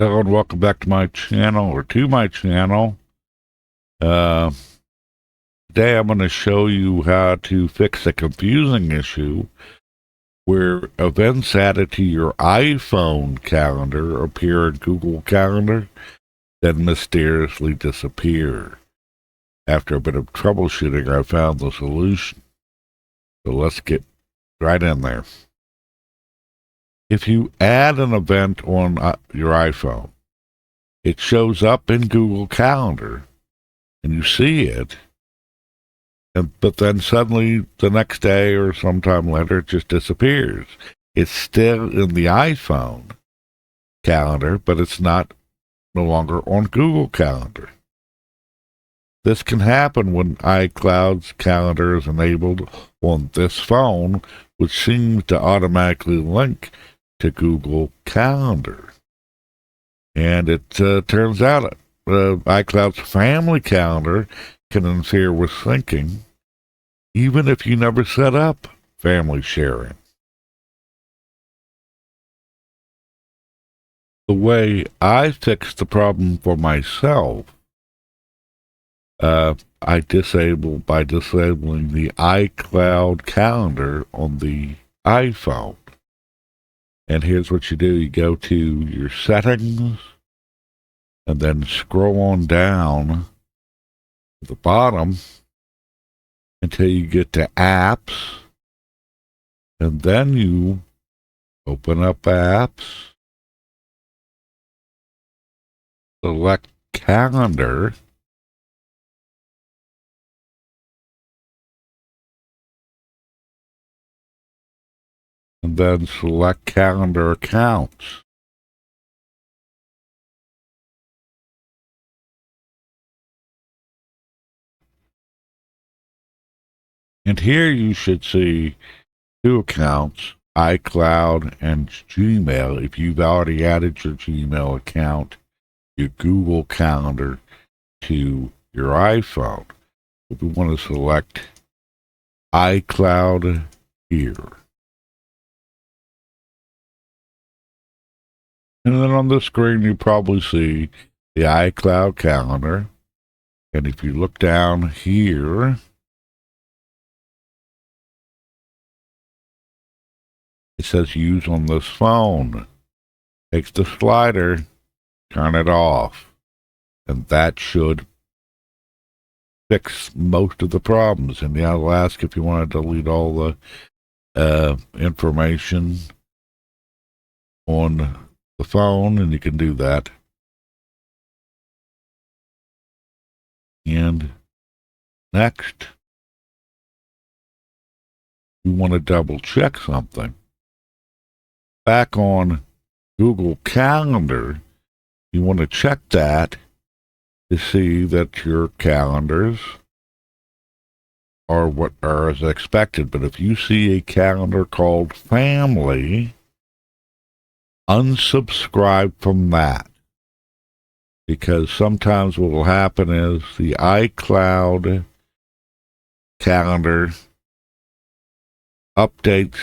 Hello and welcome back to my channel, or to my channel. Uh, Today I'm going to show you how to fix a confusing issue where events added to your iPhone calendar appear in Google Calendar, then mysteriously disappear. After a bit of troubleshooting, I found the solution. So let's get right in there. If you add an event on your iPhone, it shows up in Google Calendar, and you see it, but then suddenly the next day or sometime later it just disappears. It's still in the iPhone calendar, but it's no longer on Google Calendar. This can happen when iCloud's calendar is enabled on this phone, which seems to automatically link to Google Calendar. And it turns out iCloud's family calendar can interfere with syncing, even if you never set up family sharing. The way I fixed the problem for myself, I disabled by disabling the iCloud calendar on the iPhone. And here's what you do. You go to your settings and then scroll on down to the bottom until you get to apps, and then you open up apps, select calendar, and then select calendar accounts. And here you should see two accounts, iCloud and Gmail. If you've already added your Gmail account, your Google Calendar to your iPhone, we want to select iCloud here. And then on the screen, you probably see the iCloud calendar. And if you look down here, it says use on this phone. Take the slider, turn it off, and that should fix most of the problems. And yeah, I'll ask if you want to delete all the information on the phone, and you can do that. And next, you want to double check something. Back on Google Calendar, you want to check that to see that your calendars are what are as expected. But if you see a calendar called Family, unsubscribe from that, because sometimes what will happen is the iCloud calendar updates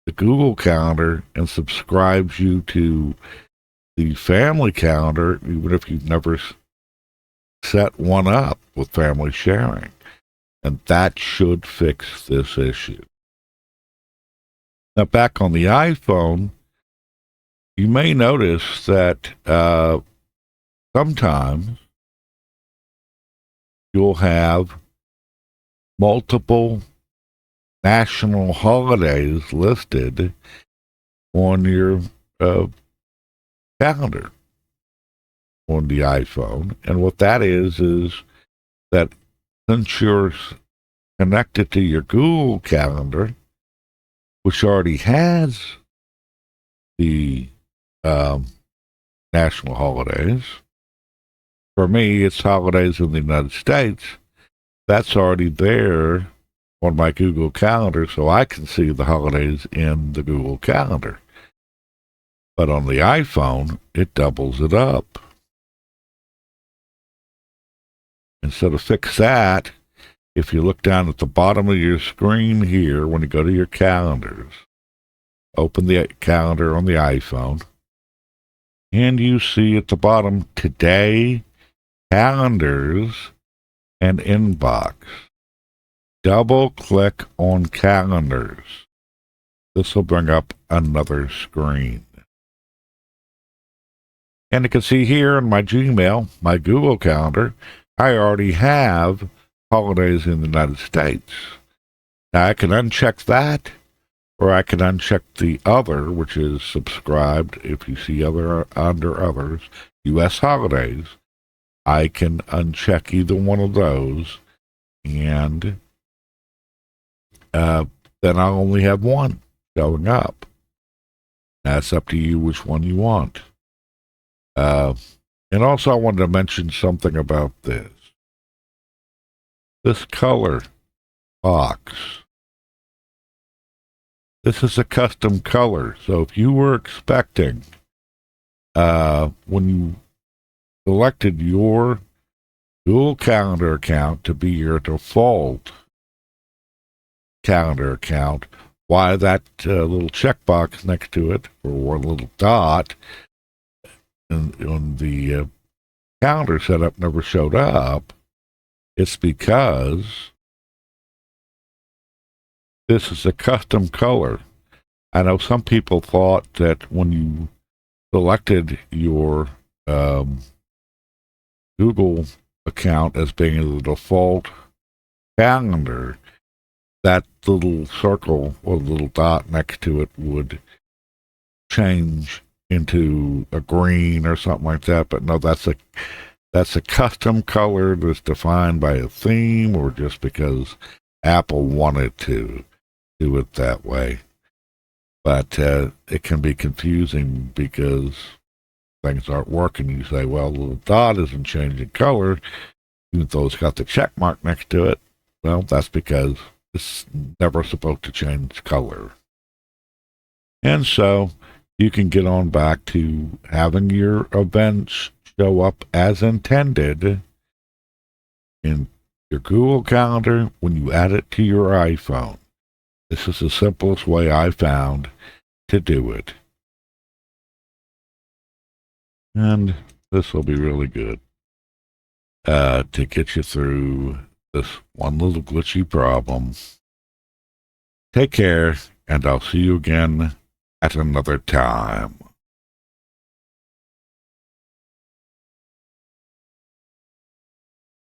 the Google Calendar and subscribes you to the family calendar, even if you've never set one up with family sharing. And that should fix this issue. Now, back on the iPhone, you may notice that sometimes you'll have multiple national holidays listed on your calendar on the iPhone. And what that is that since you're connected to your Google Calendar, which already has the national holidays, for me, it's holidays in the United States, that's already there on my Google Calendar, so I can see the holidays in the Google Calendar. But on the iPhone, it doubles it up. And so to fix that, if you look down at the bottom of your screen here, when you go to your calendars, open the calendar on the iPhone, and you see at the bottom today, calendars, and inbox. Double click on calendars. This will bring up another screen. And you can see here in my Gmail, my Google Calendar, I already have holidays in the United States. Now I can uncheck that, or I can uncheck the other, which is subscribed. If you see other under others, U.S. holidays, I can uncheck either one of those, and then I'll only have one showing up. That's up to you which one you want. And also I wanted to mention something about this. This color box. This is a custom color. So if you were expecting, when you selected your Google Calendar account to be your default calendar account, why that little checkbox next to it, or one little dot on the calendar setup never showed up, it's because this is a custom color. I know some people thought that when you selected your Google account as being the default calendar, that little circle or little dot next to it would change into a green or something like that. But no, that's a custom color that's defined by a theme, or just because Apple wanted to do it that way. But it can be confusing because things aren't working. You say, well, the little dot isn't changing color, even though it's got the check mark next to it. Well, that's because it's never supposed to change color. And so you can get on back to having your events show up as intended in your Google Calendar when you add it to your iPhone. This is the simplest way I found to do it. And this will be really good to get you through this one little glitchy problem. Take care, and I'll see you again at another time.